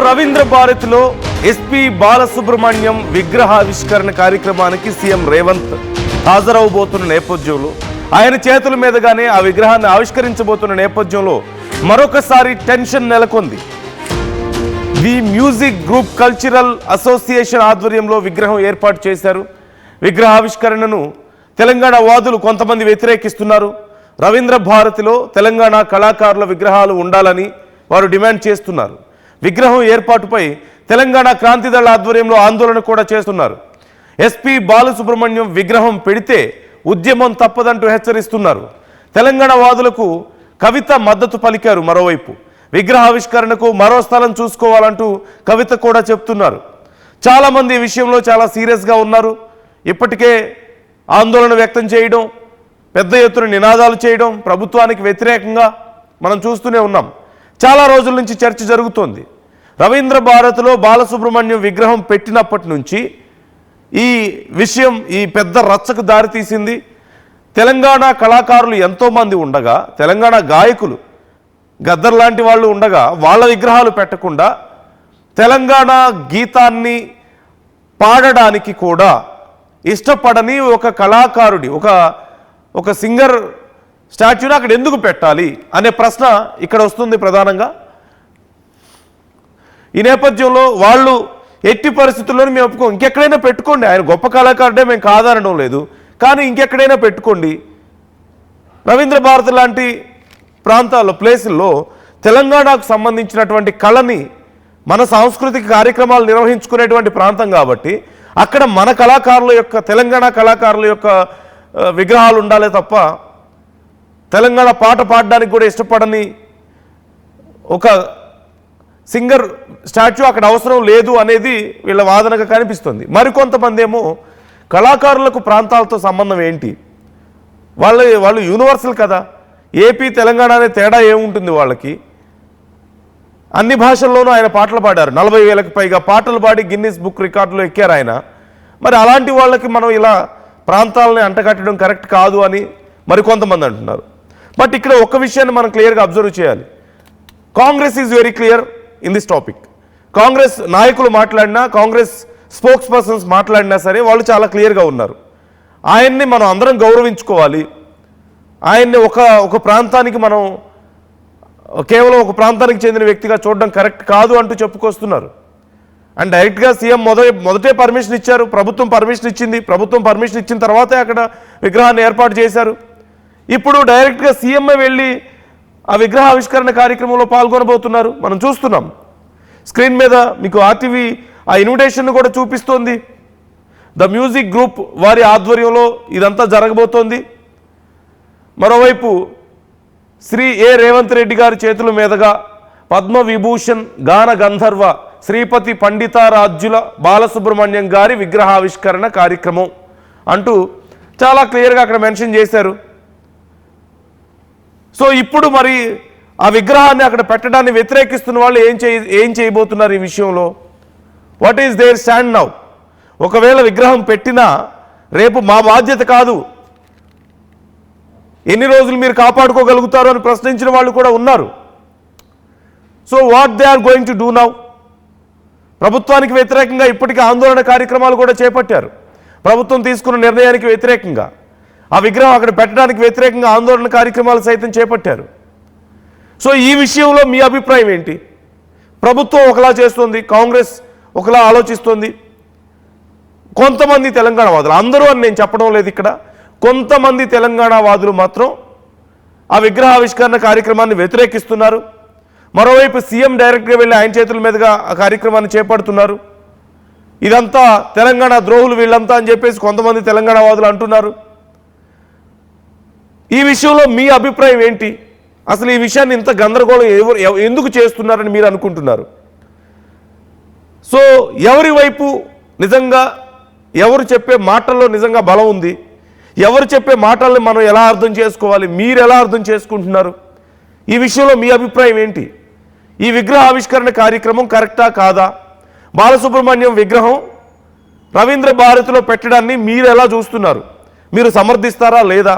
రవీంద్ర భారతిలో ఎస్పీ బాలసుబ్రహ్మణ్యం విగ్రహావిష్కరణ కార్యక్రమానికి సీఎం రేవంత్ హాజరవబోతున్న నేపథ్యంలో ఆయన చేతుల మీదుగానే ఆ విగ్రహాన్ని ఆవిష్కరించబోతున్న నేపథ్యంలో మరొకసారి టెన్షన్ నెలకొంది. The music group cultural association ఆధ్వర్యంలో విగ్రహం ఏర్పాటు చేశారు. విగ్రహావిష్కరణను తెలంగాణ వాదులు కొంతమంది వ్యతిరేకిస్తున్నారు. రవీంద్ర భారతిలో తెలంగాణ కళాకారుల విగ్రహాలు ఉండాలని వారు డిమాండ్ చేస్తున్నారు. విగ్రహం ఏర్పాటుపై తెలంగాణ క్రాంతిదళ ఆధ్వర్యంలో ఆందోళన కూడా చేస్తున్నారు. ఎస్పీ బాలసుబ్రహ్మణ్యం విగ్రహం పెడితే ఉద్యమం తప్పదంటూ హెచ్చరిస్తున్నారు. తెలంగాణ వాదులకు కవిత మద్దతు పలికారు. మరోవైపు విగ్రహావిష్కరణకు మరో స్థలం చూసుకోవాలంటూ కవిత కూడా చెప్తున్నారు. చాలామంది ఈ విషయంలో చాలా సీరియస్గా ఉన్నారు. ఇప్పటికే ఆందోళన వ్యక్తం చేయడం, పెద్ద ఎత్తున నినాదాలు చేయడం ప్రభుత్వానికి వ్యతిరేకంగా మనం చూస్తూనే ఉన్నాం. చాలా రోజుల నుంచి చర్చ జరుగుతోంది. రవీంద్ర భారతిలో బాలసుబ్రహ్మణ్యం విగ్రహం పెట్టినప్పటి నుంచి ఈ విషయం ఈ పెద్ద రచ్చకు దారితీసింది. తెలంగాణ కళాకారులు ఎంతోమంది ఉండగా, తెలంగాణ గాయకులు గద్దర్ లాంటి వాళ్ళు ఉండగా వాళ్ళ విగ్రహాలు పెట్టకుండా తెలంగాణ గీతాన్ని పాడడానికి కూడా ఇష్టపడని ఒక కళాకారుడి ఒక సింగర్ స్టాచ్యూని అక్కడ ఎందుకు పెట్టాలి అనే ప్రశ్న ఇక్కడ వస్తుంది ప్రధానంగా. ఈ నేపథ్యంలో వాళ్ళు ఎట్టి పరిస్థితుల్లోనూ మేము ఒప్పుకోం, ఇంకెక్కడైనా పెట్టుకోండి, ఆయన గొప్ప కళాకారుడే, మేము కాదనడం లేదు, కానీ ఇంకెక్కడైనా పెట్టుకోండి. రవీంద్ర భారతి లాంటి ప్రాంతాల్లో ప్లేసుల్లో తెలంగాణకు సంబంధించినటువంటి కళని మన సాంస్కృతిక కార్యక్రమాలు నిర్వహించుకునేటువంటి ప్రాంతం కాబట్టి అక్కడ మన కళాకారుల యొక్క తెలంగాణ కళాకారుల యొక్క విగ్రహాలు ఉండాలే తప్ప తెలంగాణ పాట పాడడానికి కూడా ఇష్టపడని ఒక సింగర్ స్టాచ్యూ అక్కడ అవసరం లేదు అనేది వీళ్ళ వాదనగా కనిపిస్తుంది. మరికొంతమంది ఏమో కళాకారులకు ప్రాంతాలతో సంబంధం ఏంటి, వాళ్ళు యూనివర్సల్ కదా, ఏపీ తెలంగాణ అనే తేడా ఏముంటుంది వాళ్ళకి. అన్ని భాషల్లోనూ ఆయన పాటలు పాడారు. 40,000కి పైగా పాటలు పాడి గిన్నిస్ బుక్ రికార్డులో ఎక్కారు ఆయన. మరి అలాంటి వాళ్ళకి మనం ఇలా ప్రాంతాలని అంటగట్టడం కరెక్ట్ కాదు అని మరికొంతమంది అంటున్నారు. బట్ ఇక్కడ ఒక్క విషయాన్ని మనం క్లియర్గా అబ్జర్వ్ చేయాలి. Congress is very clear in this topic. Congress నాయకులు మాట్లాడినా, కాంగ్రెస్ స్పోక్స్ పర్సన్స్ మాట్లాడినా సరే వాళ్ళు చాలా క్లియర్గా ఉన్నారు. ఆయన్ని మనం అందరం గౌరవించుకోవాలి. ఆయన్ని ఒక ప్రాంతానికి మనం కేవలం ఒక ప్రాంతానికి చెందిన వ్యక్తిగా చూడడం కరెక్ట్ కాదు అంటూ చెప్పుకొస్తున్నారు. అండ్ డైరెక్ట్గా సీఎం మొదటే పర్మిషన్ ఇచ్చారు, ప్రభుత్వం పర్మిషన్ ఇచ్చింది. ప్రభుత్వం పర్మిషన్ ఇచ్చిన తర్వాతే అక్కడ విగ్రహాన్ని ఏర్పాటు చేశారు. ఇప్పుడు డైరెక్ట్గా సీఎంఏ వెళ్ళి ఆ విగ్రహావిష్కరణ కార్యక్రమంలో పాల్గొనబోతున్నారు. మనం చూస్తున్నాం స్క్రీన్ మీద మీకు ఆర్టీవీ ఆ ఇన్విటేషన్ కూడా చూపిస్తోంది. ద మ్యూజిక్ గ్రూప్ వారి ఆధ్వర్యంలో ఇదంతా జరగబోతోంది. మరోవైపు శ్రీ రేవంత్ రెడ్డి గారి చేతుల మీదుగా పద్మవిభూషణ్ గాన గంధర్వ శ్రీపతి పండితారాజ్యుల బాలసుబ్రహ్మణ్యం గారి విగ్రహావిష్కరణ కార్యక్రమం అంటూ చాలా క్లియర్గా అక్కడ మెన్షన్ చేశారు. సో ఇప్పుడు మరి ఆ విగ్రహాన్ని అక్కడ పెట్టడాన్ని వ్యతిరేకిస్తున్న వాళ్ళు ఏం చేయబోతున్నారు ఈ విషయంలో? What is their stand now? ఒకవేళ విగ్రహం పెట్టినా రేపు మా బాధ్యత కాదు, ఎన్ని రోజులు మీరు కాపాడుకోగలుగుతారు అని ప్రశ్నించిన వాళ్ళు కూడా ఉన్నారు. So what they are going to do now? ప్రభుత్వానికి వ్యతిరేకంగా ఇప్పటికీ ఆందోళన కార్యక్రమాలు కూడా చేపట్టారు. ప్రభుత్వం తీసుకున్న నిర్ణయానికి వ్యతిరేకంగా, ఆ విగ్రహం అక్కడ పెట్టడానికి వ్యతిరేకంగా ఆందోళన కార్యక్రమాలు సైతం చేపట్టారు. సో ఈ విషయంలో మీ అభిప్రాయం ఏంటి? ప్రభుత్వం ఒకలా చేస్తుంది, కాంగ్రెస్ ఒకలా ఆలోచిస్తుంది. కొంతమంది తెలంగాణ వాదులు, అందరూ అని నేను చెప్పడం లేదు ఇక్కడ, కొంతమంది తెలంగాణ వాదులు మాత్రం ఆ విగ్రహావిష్కరణ కార్యక్రమాన్ని వ్యతిరేకిస్తున్నారు. మరోవైపు సీఎం డైరెక్ట్గా వెళ్ళి ఆయన చేతుల మీదుగా ఆ కార్యక్రమాన్ని చేపడుతున్నారు. ఇదంతా తెలంగాణ ద్రోహులు వీళ్ళంతా అని చెప్పేసి కొంతమంది తెలంగాణ వాదులు అంటున్నారు. ఈ విషయంలో మీ అభిప్రాయం ఏంటి? అసలు ఈ విషయాన్ని ఇంత గందరగోళం ఎందుకు చేస్తున్నారని మీరు అనుకుంటున్నారు? సో ఎవరి వైపు నిజంగా, ఎవరు చెప్పే మాటల్లో నిజంగా బలం ఉంది, ఎవరు చెప్పే మాటల్ని మనం ఎలా అర్థం చేసుకోవాలి, మీరు ఎలా అర్థం చేసుకుంటున్నారు? ఈ విషయంలో మీ అభిప్రాయం ఏంటి? ఈ విగ్రహావిష్కరణ కార్యక్రమం కరెక్టా కాదా? బాలసుబ్రహ్మణ్యం విగ్రహం రవీంద్ర భారతిలో పెట్టడాన్ని మీరు ఎలా చూస్తున్నారు? మీరు సమర్థిస్తారా లేదా?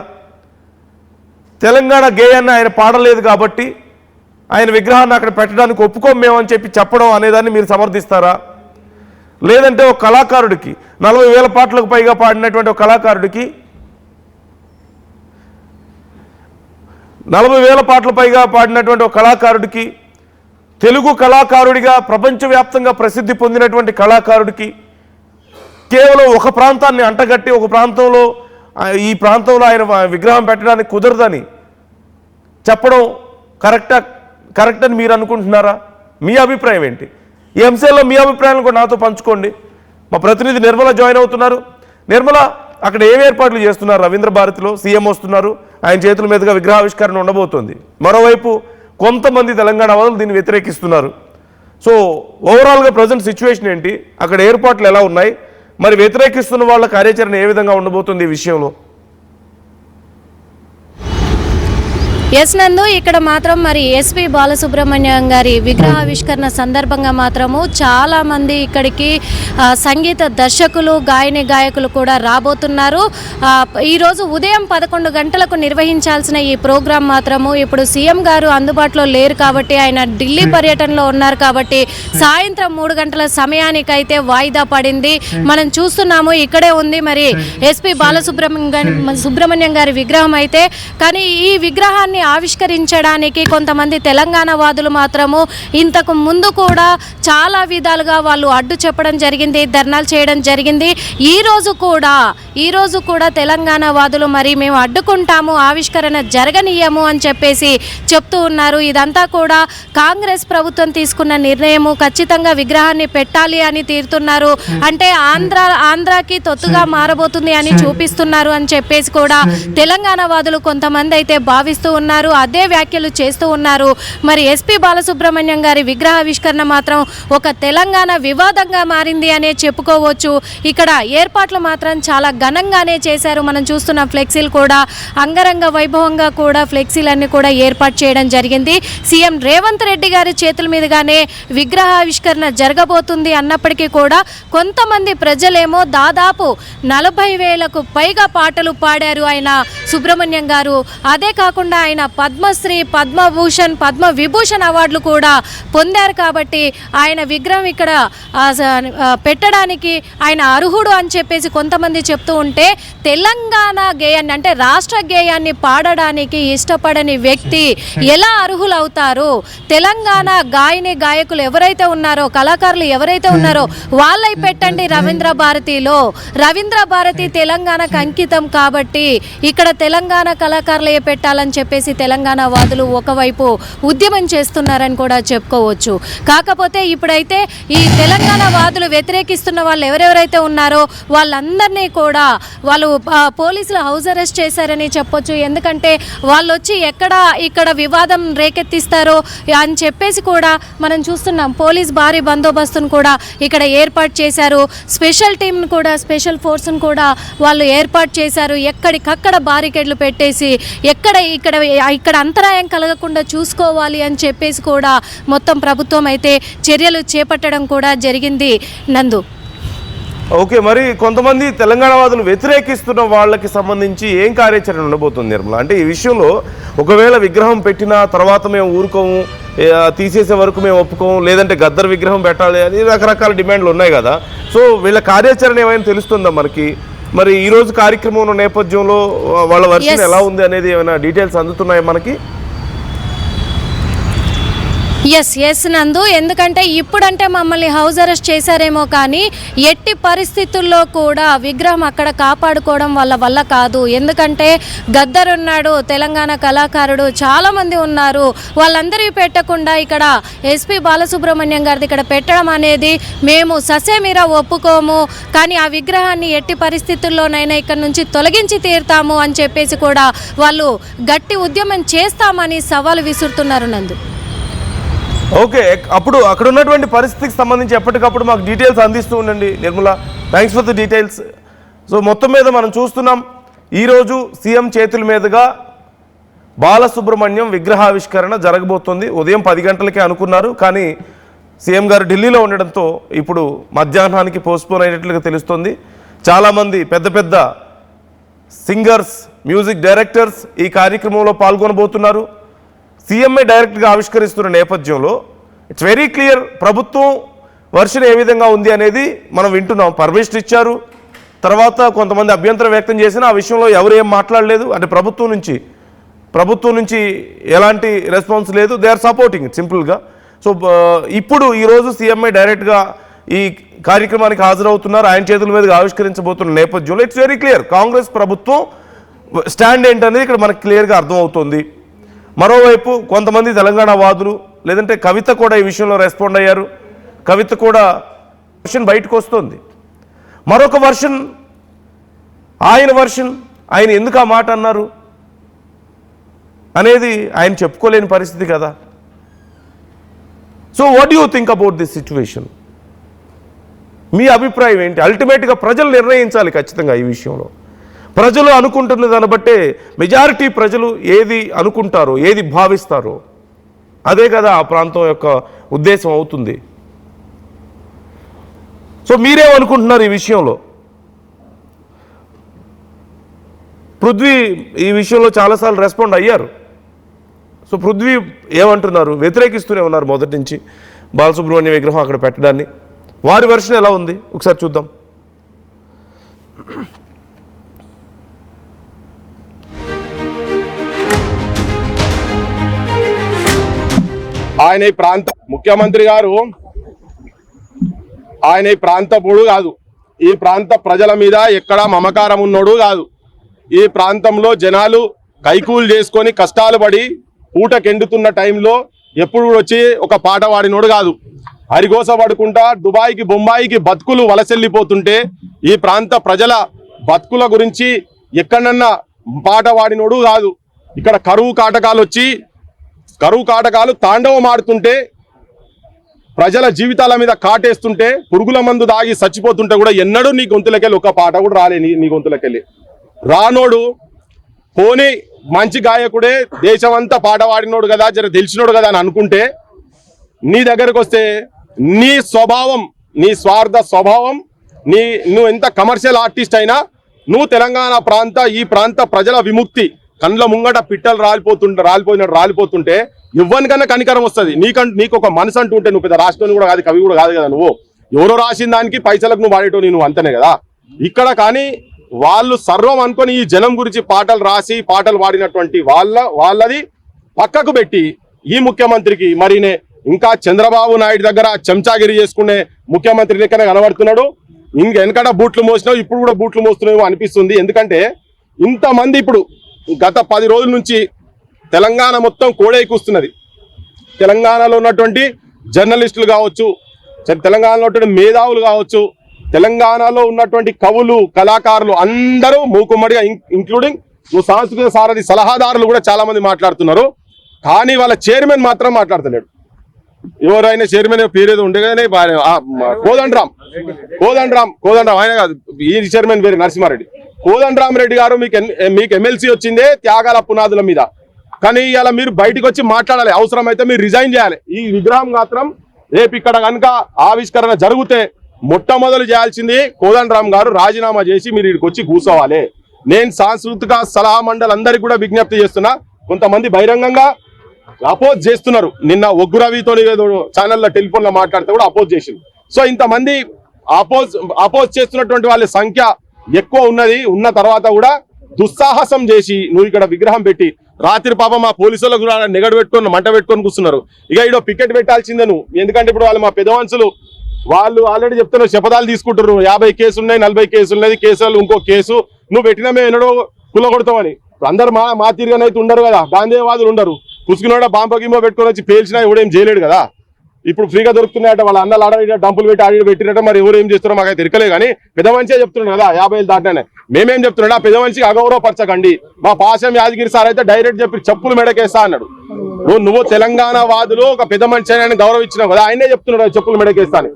తెలంగాణ గేయాన్ని ఆయన పాడలేదు కాబట్టి ఆయన విగ్రహాన్ని అక్కడ పెట్టడానికి ఒప్పుకోం మేము అని చెప్పడం అనేదాన్ని మీరు సమర్థిస్తారా? లేదంటే ఒక కళాకారుడికి 40,000 పాటలకు పైగా పాడినటువంటి ఒక కళాకారుడికి 40,000 పాటలు పైగా పాడినటువంటి ఒక కళాకారుడికి, తెలుగు కళాకారుడిగా ప్రపంచవ్యాప్తంగా ప్రసిద్ధి పొందినటువంటి కళాకారుడికి కేవలం ఒక ప్రాంతాన్ని అంటగట్టి ఒక ప్రాంతంలో ఈ ప్రాంతంలో ఆయన విగ్రహం పెట్టడానికి కుదరదని చెప్పడం కరెక్ట్ అని మీరు అనుకుంటున్నారా? మీ అభిప్రాయం ఏంటి? ఈ అంశాల్లో మీ అభిప్రాయాలను కూడా నాతో పంచుకోండి. మా ప్రతినిధి నిర్మల జాయిన్ అవుతున్నారు. నిర్మల, అక్కడ ఏం ఏర్పాట్లు చేస్తున్నారు? రవీంద్ర భారతిలో సీఎం వస్తున్నారు, ఆయన చేతుల మీదుగా విగ్రహావిష్కరణ ఉండబోతోంది. మరోవైపు కొంతమంది తెలంగాణ వాదులు దీన్ని వ్యతిరేకిస్తున్నారు. సో ఓవరాల్గా ప్రజెంట్ సిచ్యువేషన్ ఏంటి? అక్కడ ఏర్పాట్లు ఎలా ఉన్నాయి? మరి వ్యతిరేకిస్తున్న వాళ్ళ కార్యాచరణ ఏ విధంగా ఉండబోతుంది ఈ విషయంలో? ఎస్ నందు, ఇక్కడ మాత్రం మరి ఎస్పి బాలసుబ్రహ్మణ్యం గారి విగ్రహావిష్కరణ సందర్భంగా మాత్రము చాలామంది ఇక్కడికి సంగీత దర్శకులు, గాయకులు కూడా రాబోతున్నారు. ఈరోజు ఉదయం 11 గంటలకు నిర్వహించాల్సిన ఈ ప్రోగ్రాం మాత్రము ఇప్పుడు సీఎం గారు అందుబాటులో లేరు కాబట్టి, ఆయన ఢిల్లీ పర్యటనలో ఉన్నారు కాబట్టి సాయంత్రం 3 గంటల సమయానికైతే వాయిదా పడింది. మనం చూస్తున్నాము, ఇక్కడే ఉంది మరి ఎస్పి బాలసుబ్రహ్మణ్యం గారి విగ్రహం అయితే. కానీ ఈ విగ్రహాన్ని ఆవిష్కరించడానికి కొంతమంది తెలంగాణ వాదులు మాత్రము ఇంతకు ముందు కూడా చాలా విధాలుగా వాళ్ళు అడ్డు చెప్పడం జరిగింది, ధర్నాలు చేయడం జరిగింది. ఈ రోజు కూడా తెలంగాణ వాదులు మరి మేము అడ్డుకుంటాము, ఆవిష్కరణ జరగనీయము అని చెప్పేసి చెప్తూ ఉన్నారు. ఇదంతా కూడా కాంగ్రెస్ ప్రభుత్వం తీసుకున్న నిర్ణయము, ఖచ్చితంగా విగ్రహాన్ని పెట్టాలి అని తీరుతున్నారు. అంటే ఆంధ్రాకి తొత్తుగా మారబోతుంది అని చూపిస్తున్నారు అని చెప్పేసి కూడా తెలంగాణ వాదులు కొంతమంది అయితే భావిస్తూ ఉన్నారు, అదే వ్యాఖ్యలు చేస్తూ ఉన్నారు. మరి ఎస్పి బాలసుబ్రహ్మణ్యం గారి విగ్రహావిష్కరణ మాత్రం ఒక తెలంగాణ వివాదంగా మారింది అనే చెప్పుకోవచ్చు. ఇక్కడ ఏర్పాట్లు మాత్రం చాలా ఘనంగానే చేశారు. మనం చూస్తున్న ఫ్లెక్సీలు కూడా అంగరంగ వైభవంగా కూడా ఫ్లెక్సీలన్నీ కూడా ఏర్పాటు చేయడం జరిగింది. సీఎం రేవంత్ రెడ్డి గారి చేతుల మీదుగానే విగ్రహావిష్కరణ జరగబోతుంది అన్నప్పటికీ కూడా కొంతమంది ప్రజలేమో దాదాపు 40,000కు పైగా పాటలు పాడారు ఆయన సుబ్రహ్మణ్యం గారు. అదే కాకుండా ఆయన పద్మశ్రీ, పద్మభూషణ్, పద్మవిభూషణ్ అవార్డులు కూడా పొందారు కాబట్టి ఆయన విగ్రహం ఇక్కడ పెట్టడానికి ఆయన అర్హుడు అని చెప్పేసి కొంతమంది చెప్తూ ఉంటే, తెలంగాణ గేయాన్ని అంటే రాష్ట్ర గేయాన్ని పాడడానికి ఇష్టపడని వ్యక్తి ఎలా అర్హులు అవుతారు? తెలంగాణ గాయకులు ఎవరైతే ఉన్నారో, కళాకారులు ఎవరైతే ఉన్నారో వాళ్ళై పెట్టండి రవీంద్ర భారతిలో. రవీంద్ర భారతి తెలంగాణకు అంకితం కాబట్టి ఇక్కడ తెలంగాణ కళాకారులే పెట్టాలని చెప్పేసి తెలంగాణ వాదులు ఒకవైపు ఉద్యమం చేస్తున్నారని కూడా చెప్పుకోవచ్చు. కాకపోతే ఇప్పుడైతే ఈ తెలంగాణ వాదులు వ్యతిరేకిస్తున్న వాళ్ళు ఎవరెవరైతే ఉన్నారో వాళ్ళందరినీ కూడా వాళ్ళు పోలీసులు హౌస్ అరెస్ట్ చేశారని చెప్పొచ్చు. ఎందుకంటే వాళ్ళు వచ్చి ఇక్కడ వివాదం రేకెత్తిస్తారో అని చెప్పేసి కూడా మనం చూస్తున్నాం. పోలీస్ భారీ బందోబస్తును కూడా ఇక్కడ ఏర్పాటు చేశారు. స్పెషల్ టీంను కూడా, స్పెషల్ ఫోర్స్ను కూడా వాళ్ళు ఏర్పాటు చేశారు. ఎక్కడికక్కడ బారికేడ్లు పెట్టేసి ఇక్కడ అంతరాయం కలగకుండా చూసుకోవాలి అని చెప్పేసి కూడా మొత్తం ప్రభుత్వం అయితే చర్యలు చేపట్టడం కూడా జరిగింది. నందు, ఓకే, మరి కొంతమంది తెలంగాణ వాదులు వ్యతిరేకిస్తున్న వాళ్ళకి సంబంధించి ఏం కార్యాచరణ ఉండబోతుంది నిర్మల? అంటే ఈ విషయంలో ఒకవేళ విగ్రహం పెట్టిన తర్వాత మేము ఊరుకోము, తీసేసే వరకు మేము ఒప్పుకోము, లేదంటే గద్దర్ విగ్రహం పెట్టాలి అని రకరకాల డిమాండ్లు ఉన్నాయి కదా. సో వీళ్ళ కార్యాచరణ ఏమైనా తెలుస్తుందా మనకి? మరి ఈ రోజు కార్యక్రమం నేపథ్యంలో వాళ్ళ వర్షన్ ఎలా ఉంది అనేది ఏమైనా డీటెయిల్స్ అందుతున్నాయా మనకి? ఎస్ నందు, ఎందుకంటే ఇప్పుడంటే మమ్మల్ని హౌస్ అరెస్ట్ చేశారేమో కానీ ఎట్టి పరిస్థితుల్లో కూడా విగ్రహం అక్కడ కాపాడుకోవడం వల్ల కాదు. ఎందుకంటే గద్దర్ ఉన్నాడు, తెలంగాణ కళాకారుడు చాలామంది ఉన్నారు, వాళ్ళందరికీ పెట్టకుండా ఇక్కడ ఎస్పి బాలసుబ్రహ్మణ్యం గారిది ఇక్కడ పెట్టడం అనేది మేము ససేమిరా ఒప్పుకోము, కానీ ఆ విగ్రహాన్ని ఎట్టి పరిస్థితుల్లోనైనా ఇక్కడ నుంచి తొలగించి తీరుతాము అని చెప్పేసి కూడా వాళ్ళు గట్టి ఉద్యమం చేస్తామని సవాలు విసురుతున్నారు. నందు, ఓకే, అప్పుడు అక్కడ ఉన్నటువంటి పరిస్థితికి సంబంధించి ఎప్పటికప్పుడు మాకు డీటెయిల్స్ అందిస్తూ ఉండండి Nirmala. Thanks for the details. So మొత్తం మీద మనం చూస్తున్నాం, ఈరోజు సీఎం చేతుల మీదుగా బాలసుబ్రహ్మణ్యం విగ్రహావిష్కరణ జరగబోతుంది. ఉదయం 10 గంటలకే అనుకున్నారు, కానీ సీఎం గారు ఢిల్లీలో ఉండడంతో ఇప్పుడు మధ్యాహ్నానికి పోస్ట్పోన్ అయినట్లుగా తెలుస్తుంది. చాలామంది పెద్ద పెద్ద సింగర్స్, మ్యూజిక్ డైరెక్టర్స్ ఈ కార్యక్రమంలో పాల్గొనబోతున్నారు. సీఎంఏ డైరెక్ట్గా ఆవిష్కరిస్తున్న నేపథ్యంలో ఇట్స్ వెరీ క్లియర్ ప్రభుత్వం వర్షన్ ఏ విధంగా ఉంది అనేది మనం వింటున్నాం. పర్మిషన్ ఇచ్చారు, తర్వాత కొంతమంది అభ్యంతరం వ్యక్తం చేసినా ఆ విషయంలో ఎవరు ఏం మాట్లాడలేదు. అంటే ప్రభుత్వం నుంచి ఎలాంటి రెస్పాన్స్ లేదు. దే ఆర్ సపోర్టింగ్ ఇట్ సింపుల్గా. సో ఇప్పుడు ఈరోజు సీఎంఏ డైరెక్ట్గా ఈ కార్యక్రమానికి హాజరవుతున్నారు, ఆయన చేతుల మీదుగా ఆవిష్కరించబోతున్న నేపథ్యంలో ఇట్స్ వెరీ క్లియర్ కాంగ్రెస్ ప్రభుత్వం స్టాండ్ ఏంటనేది ఇక్కడ మనకు క్లియర్గా అర్థమవుతుంది. మరోవైపు కొంతమంది తెలంగాణ వాదులు, లేదంటే కవిత కూడా ఈ విషయంలో రెస్పాండ్ అయ్యారు. కవిత కూడా వర్షన్ బయటకు వస్తుంది. మరొక వర్షన్ ఆయన ఎందుకు ఆ మాట అన్నారు అనేది ఆయన చెప్పుకోలేని పరిస్థితి కదా. So what do you think about this situation? మీ అభిప్రాయం ఏంటి? అల్టిమేట్గా ప్రజలు నిర్ణయించాలి ఖచ్చితంగా ఈ విషయంలో. ప్రజలు అనుకుంటున్న దాన్ని బట్టే మెజారిటీ ప్రజలు ఏది అనుకుంటారో, ఏది భావిస్తారో అదే కదా ఆ ప్రాంతం యొక్క ఉద్దేశం అవుతుంది. సో మీరేమనుకుంటున్నారు ఈ విషయంలో? పృథ్వీ ఈ విషయంలో చాలాసార్లు రెస్పాండ్ అయ్యారు. సో పృథ్వీ ఏమంటున్నారు? వ్యతిరేకిస్తూనే ఉన్నారు మొదటి నుంచి బాలసుబ్రహ్మణ్యం విగ్రహం అక్కడ పెట్టడాన్ని. వారి వెర్షన్ ఎలా ఉంది ఒకసారి చూద్దాం. ఆయన ఈ ప్రాంత ముఖ్యమంత్రి గారు ఆయన ఈ ప్రాంతపుడు కాదు, ఈ ప్రాంత ప్రజల మీద ఎక్కడా మమకారం ఉన్నోడు కాదు. ఈ ప్రాంతంలో జనాలు కైకూలు చేసుకొని కష్టాలు పడి పూటకెండుతున్న టైంలో ఎప్పుడు వచ్చి ఒక పాట పాడినోడు కాదు. హరిగోస పడుకుంటా దుబాయ్కి బొంబాయికి బతుకులు వలసెల్లిపోతుంటే ఈ ప్రాంత ప్రజల బతుకుల గురించి ఎక్కడన్నా పాట పాడినోడు కాదు. ఇక్కడ కరువు కాటకాలు తాండవం ఆడుతుంటే, ప్రజల జీవితాల మీద కాటేస్తుంటే, పురుగుల మందు దాగి చచ్చిపోతుంటే కూడా ఎన్నడూ నీ గొంతులకెళ్ళి ఒక పాట కూడా రాలే. నీ గొంతులకెళ్ళి రానోడు పోనీ మంచి గాయకుడే, దేశమంతా పాట పాడినోడు కదా, జర తెలిసినోడు కదా అని అనుకుంటే, నీ దగ్గరకు వస్తే నీ స్వభావం, నీ స్వార్థ స్వభావం, నువ్వు ఎంత కమర్షియల్ ఆర్టిస్ట్ అయినా నువ్వు తెలంగాణ ఈ ప్రాంత ప్రజల విముక్తి కండ్ల ముంగట పిట్టలు రాలిపోతుంటే ఇవ్వనికన్నా కనికరం వస్తుంది. నీకు ఒక మనసు అంటూ ఉంటే, నువ్వు పెద్ద రాష్ట్రాన్ని కూడా కాదు, కవి కూడా కాదు కదా, నువ్వు ఎవరో రాసిన దానికి పైసలకు నువ్వు వాడేటో నువ్వు అంతనే కదా. ఇక్కడ కానీ వాళ్ళు సర్వం అనుకొని ఈ జనం గురించి పాటలు రాసి పాటలు పాడినటువంటి వాళ్ళది పక్కకు పెట్టి ఈ ముఖ్యమంత్రికి మరినే ఇంకా చంద్రబాబు నాయుడు దగ్గర చెంచాగిరి చేసుకునే ముఖ్యమంత్రి లెక్కనే కనబడుతున్నాడు. వెనకట బూట్లు మోసినావు, ఇప్పుడు కూడా బూట్లు మోస్తున్నావు అనిపిస్తుంది. ఎందుకంటే ఇంతమంది ఇప్పుడు గత 10 రోజుల నుంచి తెలంగాణ మొత్తం కోడైకూస్తున్నది. తెలంగాణలో ఉన్నటువంటి జర్నలిస్టులు కావచ్చు, తెలంగాణలో ఉన్నటువంటి మేధావులు కావచ్చు, తెలంగాణలో ఉన్నటువంటి కవులు కళాకారులు అందరూ మూకుమ్మడిగా, ఇంక్లూడింగ్ నువ్వు సాంస్కృతిక సారథి సలహాదారులు కూడా చాలా మంది మాట్లాడుతున్నారు. కానీ వాళ్ళ చైర్మన్ మాత్రం మాట్లాడతలేడు. ఎవరైనా చైర్మన్ పేరేదో ఉండే కానీ కోదండరాం ఆయన కాదు, ఈ చైర్మన్ పేరు నరసింహారెడ్డి. కోదండరాం రెడ్డి గారు మీకు ఎమ్మెల్సీ వచ్చిందే త్యాగాల పునాదుల మీద. కానీ ఇలా మీరు బయటకు వచ్చి మాట్లాడాలి, అవసరమైతే మీరు రిజైన్ చేయాలి. ఈ విగ్రహం మాత్రం రేపు ఇక్కడ కనుక ఆవిష్కరణ జరిగితే మొట్టమొదలు చేయాల్సింది కోదండరాం గారు రాజీనామా చేసి మీరు ఇక్కడికి వచ్చి కూర్చోవాలి. నేను సాంస్కృతిక సలహా మండలి అందరికి కూడా విజ్ఞప్తి చేస్తున్నా. కొంతమంది బహిరంగంగా అపోజ్ చేస్తున్నారు. నిన్న ఒగ్గు రవితో ఛానల్లో టెలిఫోన్ లో మాట్లాడితే కూడా అపోజ్ చేసింది. సో ఇంతమంది అపోజ్ చేస్తున్నటువంటి వాళ్ళ సంఖ్య ఎక్కువ ఉన్న తర్వాత కూడా దుస్సాహసం చేసి నువ్వు ఇక్కడ విగ్రహం పెట్టి రాత్రి పాపం మా పోలీసులకు కూడా మంట పెట్టుకొని కూర్చున్నారు. ఇక ఇడో పికెట్ పెట్టాల్సిందే నువ్వు. ఎందుకంటే ఇప్పుడు వాళ్ళు మా పెద్ద మనుషులు వాళ్ళు ఆల్రెడీ చెప్తున్నారు, శపథాలు తీసుకుంటున్నారు. 50 కేసులు ఉన్నాయి, 40 కేసులు ఉన్నాయి, కేసులు ఇంకో కేసు నువ్వు పెట్టినా మేము ఎన్నడో కుల్లగొడతామని. అందరు మా తీరుగానైతే ఉండరు కదా, గాంధీవాదులు ఉండరు. పుసుకున్నాడా బాంబగిమో పెట్టుకొని వచ్చి పేల్చినా ఎవడేం చేయలేడు కదా. ఇప్పుడు ఫ్రీగా దొరుకుతున్నాయట, వాళ్ళ అన్నలు ఆడ డంపులు పెట్టి ఆడ పెట్టినట్ట. మరి ఎవరు ఏం చేస్తారో మాకైతే తిరగలే. కానీ పెద్ద మనిషే చెప్తున్నాడు కదా 50 దాటానే. మేమేం చెప్తున్నాడు, ఆ పెద్ద మనిషికి అగౌరవపరచకండి. మా పాశం యాదగిరి సార్ అయితే డైరెక్ట్ చెప్పి చెప్పులు మెడకేస్తా అన్నాడు. నువ్వు తెలంగాణ వాదులు ఒక పెద్ద మనిషి ఆయన గౌరవించినావు కదా, ఆయనే చెప్తున్నాడు చెప్పులు మెడకేస్తా అని.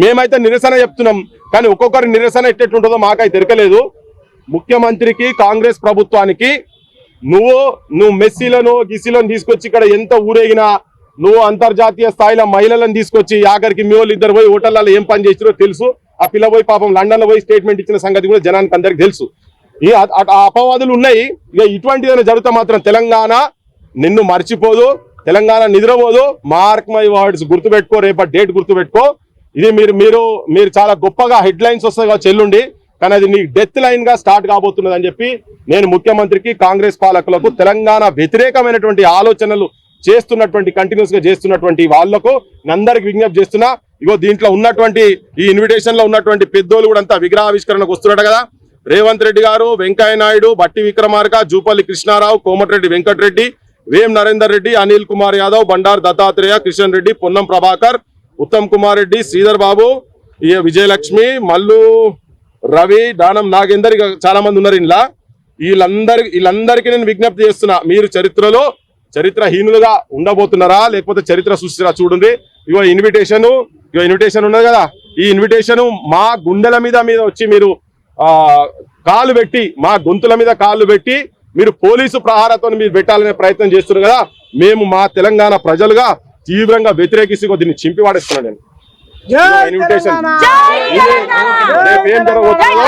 మేమైతే నిరసన చెప్తున్నాం, కానీ ఒక్కొక్కరి నిరసన ఎట్టుంటుందో మాకైతే తిరగలేదు. ముఖ్యమంత్రికి కాంగ్రెస్ ప్రభుత్వానికి నువ్వు మెస్సీలను గిస్సీలను తీసుకొచ్చి ఇక్కడ ఎంత ఊరేగినా, నువ్వు అంతర్జాతీయ స్థాయిలో మహిళలను తీసుకొచ్చి ఆఖరికి మీ వాళ్ళు ఇద్దరు పోయి హోటళ్లలో ఏం పని చేసిరో తెలుసు. ఆ పిల్ల పోయి పాపం లండన్ లో పోయి స్టేట్మెంట్ ఇచ్చిన సంగతి కూడా జనానికి అందరికి తెలుసు. ఈ అపవాదులు ఉన్నాయి. ఇక ఇటువంటి ఏదైనా జరిగితే మాత్రం తెలంగాణ నిన్ను మర్చిపోదు. తెలంగాణ నిద్రపోదు. మార్క్ మై వర్డ్స్, గుర్తుపెట్టుకో, రేపటి డేట్ గుర్తుపెట్టుకో. ఇది మీరు చాలా గొప్పగా హెడ్ లైన్స్ వస్తాయి కావచ్చు ఎల్లుండి, కానీ అది నీ డెత్ లైన్ గా స్టార్ట్ కాబోతున్నది అని చెప్పి నేను ముఖ్యమంత్రికి, కాంగ్రెస్ పాలకులకు, తెలంగాణ వ్యతిరేకమైనటువంటి ఆలోచనలు చేస్తున్నటువంటి కంటిన్యూస్ గా చేస్తున్నటువంటి వాళ్లకు అందరికి విజ్ఞప్తి చేస్తున్నా. ఇగో దీంట్లో ఉన్నటువంటి ఈ ఇన్విటేషన్ లో ఉన్నటువంటి పెద్దోళ్ళు కూడా అంతా విగ్రహావిష్కరణకు వస్తున్నాడు కదా. రేవంత్ రెడ్డి గారు, వెంకయ్య నాయుడు, బట్టి విక్రమార్క, జూపల్లి కృష్ణారావు, కోమటిరెడ్డి వెంకటరెడ్డి, వేం నరేందర్ రెడ్డి, అనిల్ కుమార్ యాదవ్, బండారు దత్తాత్రేయ, కిషన్ రెడ్డి, పొన్నం ప్రభాకర్, ఉత్తమ్ కుమార్ రెడ్డి, శ్రీధర్ బాబు, విజయలక్ష్మి, మల్లు రవి, దానం నాగేందర్, ఇక చాలా మంది ఉన్నారు ఇంట్లో. వీళ్ళందరికీ నేను విజ్ఞప్తి చేస్తున్నా, మీరు చరిత్రహీనులుగా ఉండబోతున్నారా లేకపోతే చరిత్ర సృష్టిరా చూడండి. ఇగో ఇన్విటేషన్ ఉన్నది కదా, ఈ ఇన్విటేషన్ మా గుండెల మీద వచ్చి మీరు కాలు పెట్టి, మా గొంతుల మీద కాళ్ళు పెట్టి మీరు పోలీసు ప్రహారతో మీరు పెట్టాలనే ప్రయత్నం చేస్తున్నారు కదా. మేము మా తెలంగాణ ప్రజలుగా తీవ్రంగా వ్యతిరేకిస్తూ దీన్ని చింపి వాడేస్తున్నాను నేను. ఇన్విటేషన్ ఏం జరగబోతుందో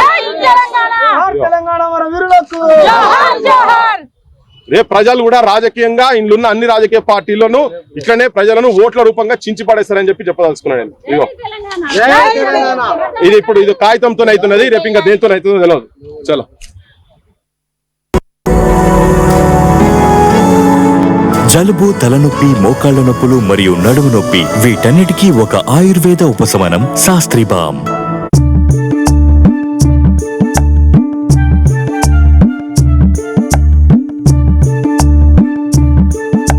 రేపు ప్రజలు కూడా రాజకీయంగా ఇండ్లున్న అన్ని రాజకీయ పార్టీలను ఇట్లనే ప్రజలను ఓట్ల రూపంగా చించి పడేస్తారని చెప్పి చెప్పదలుచుకున్నాను నేను. ఇదిగో ఇది కాగితంతో అవుతున్నది, రేపు ఇంకా దేంతో అవుతుందో తెలియదు. చలో. జలుబు, తలనొప్పి, మోకాళ్ల నొప్పులు మరియు నడుము నొప్పి వీటన్నిటికీ ఒక ఆయుర్వేద ఉపశమనం శాస్త్రీ బామ్.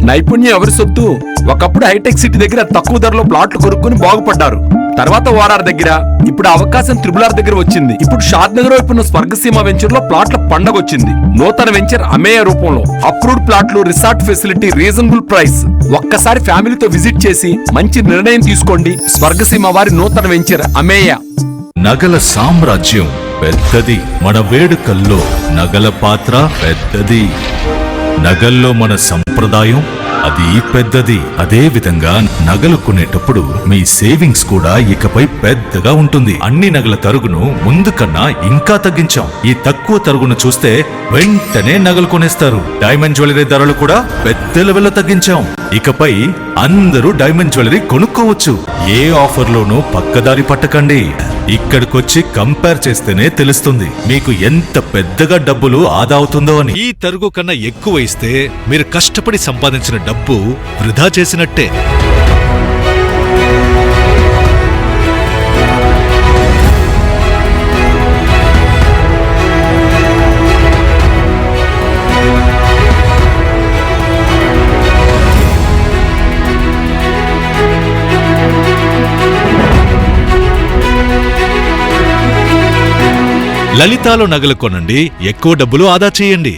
నైపుణ్యం ఎవరి సొత్తు? ఒకప్పుడు హైటెక్ సిటీ దగ్గర తక్కువ ధరలో ప్లాట్లు కొనుక్కొని బాగుపడ్డారు. తర్వాత ఓఆర్ఆర్ దగ్గర, ఇప్పుడు అవకాశం త్రిబుల్ ఆర్ దగ్గర వచ్చింది. ఇప్పుడు షాద్ నగర్ వైపు ఉన్న స్వర్గసీమ వెంచర్ లో ప్లాట్ల పండగ వచ్చింది. నూతన వెంచర్ అమేయ రూపంలో అప్రూవ్డ్ ప్లాట్లు, రిసార్ట్ ఫెసిలిటీ, రీజనబుల్ ప్రైస్. ఒక్కసారి ఫ్యామిలీతో విజిట్ చేసి మంచి నిర్ణయం తీసుకోండి. స్వర్గసీమ వారి నూతన వెంచర్ అమేయ. నగల సామ్రాజ్యం పెద్దది, మన వేడుకల్లో నగల పాత్ర పెద్దది. నగల్లో మన సంప్రదాయం అది పెద్దది. అదే విధంగా నగలు కొనేటప్పుడు మీ సేవింగ్స్ కూడా ఇకపై పెద్దగా ఉంటుంది. అన్ని నగల తరుగును ముందు కన్నా ఇంకా తగ్గించాం. ఈ తక్కువ తరుగును చూస్తే వెంటనే నగలు కొనేస్తారు. డైమండ్ జ్యువెలరీ ధరలు కూడా పెద్ద లెవెల్లో తగ్గించాం. ఇకపై అందరూ డైమండ్ జ్యువెలరీ కొనుక్కోవచ్చు. ఏ ఆఫర్లోనూ పక్కదారి పట్టకండి. ఇక్కడికొచ్చి కంపేర్ చేస్తేనే తెలుస్తుంది మీకు ఎంత పెద్దగా డబ్బులు ఆదా అవుతుందో అని. ఈ తరుగు కన్నా ఎక్కువ ఇస్తే మీరు కష్టపడి సంపాదించిన డబ్బు వృధా చేసినట్టే. లలితాలో నగలు కొనండి, ఎక్కువ డబ్బులు ఆదా చేయండి.